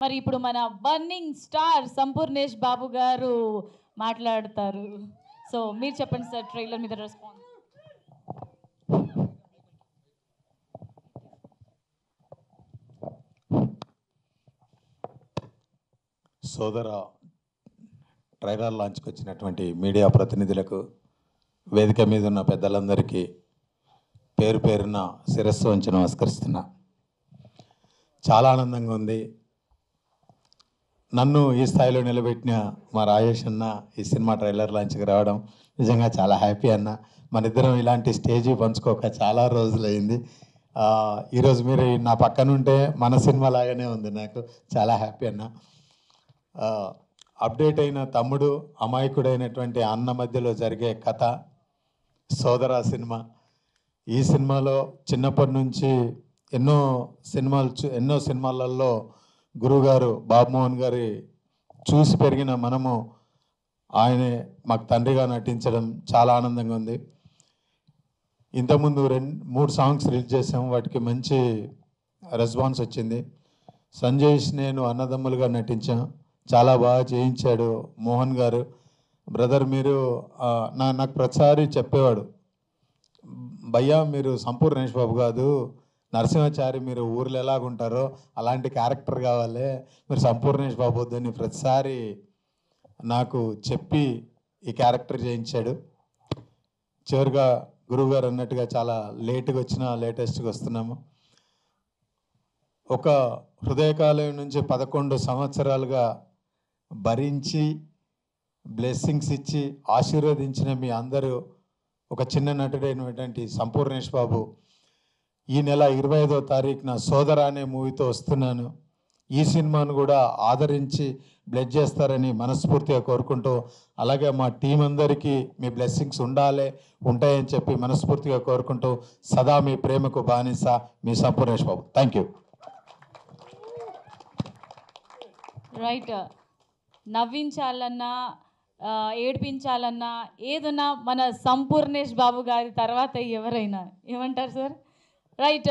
మరి ఇప్పుడు మన బర్నింగ్ స్టార్ సంపూర్ణేష్ బాబు గారు మాట్లాడతారు. సో మీరు చెప్పండి సార్, ట్రైలర్ మీద రెస్పాన్స్. సోదర ట్రైలర్ లాంచ్కి వచ్చినటువంటి మీడియా ప్రతినిధులకు, వేదిక మీద ఉన్న పెద్దలందరికీ పేరు పేరున శిరస్సు వంచి నమస్కరిస్తున్నా. చాలా ఆనందంగా ఉంది. నన్ను ఈ స్థాయిలో నిలబెట్టిన మా రాజేష్ అన్న ఈ సినిమా ట్రైలర్ లాంచ్కి రావడం నిజంగా చాలా హ్యాపీ అన్న. మన ఇద్దరం ఇలాంటి స్టేజీ పంచుకోక చాలా రోజులైంది. ఈరోజు మీరు నా పక్కన ఉంటే మన సినిమా లాగానే ఉంది. నాకు చాలా హ్యాపీ అన్న. అప్డేట్ అయిన తమ్ముడు, అమాయకుడైనటువంటి అన్న మధ్యలో జరిగే కథ సోదర సినిమా. ఈ సినిమాలో చిన్నప్పటి నుంచి ఎన్నో సినిమాలలో గురువుగారు బాబుమోహన్ గారి చూసి పెరిగిన మనము ఆయనే మాకు తండ్రిగా నటించడం చాలా ఆనందంగా ఉంది. ఇంతకుముందు 2-3 సాంగ్స్ రిలీజ్ చేసాము, వాటికి మంచి రెస్పాన్స్ వచ్చింది. సంజయ్స్ నేను అన్నదమ్ములుగా నటించాం, చాలా బాగా చేయించాడు మోహన్ గారు. బ్రదర్ మీరు నాకు ప్రతిసారి చెప్పేవాడు, భయ్యా మీరు సంపూర్ణేష్ బాబు కాదు, నరసింహాచారి మీరు ఊర్లో ఎలాగుంటారో అలాంటి క్యారెక్టర్ కావాలి, మీరు సంపూర్ణేష్ బాబు వద్దని ప్రతిసారి నాకు చెప్పి ఈ క్యారెక్టర్ చేయించాడు. చివరిగా గురువుగారు అన్నట్టుగా చాలా లేట్గా వచ్చినా లేటెస్ట్గా వస్తున్నాము. ఒక హృదయకాలం నుంచి 11 సంవత్సరాలుగా భరించి బ్లెస్సింగ్స్ ఇచ్చి ఆశీర్వదించిన మీ అందరూ ఒక చిన్న నటుడైనటువంటి సంపూర్ణేష్ బాబు ఈ నెల 25వ తారీఖున సోదర అనే మూవీతో వస్తున్నాను. ఈ సినిమాను కూడా ఆదరించి బ్లెస్ చేస్తారని మనస్ఫూర్తిగా కోరుకుంటూ, అలాగే మా టీం అందరికీ మీ బ్లెస్సింగ్స్ ఉంటాయని చెప్పి మనస్ఫూర్తిగా కోరుకుంటూ, సదా మీ ప్రేమకు బానిస మీ Sampoornesh Babu. Thank you. Right. నవ్వించాలన్నా ఏడిపించాలన్నా ఏదన్నా మన సంపూర్ణేష్ బాబు గారి తర్వాత ఎవరైనా ఏమంటారు సార్? రైట్.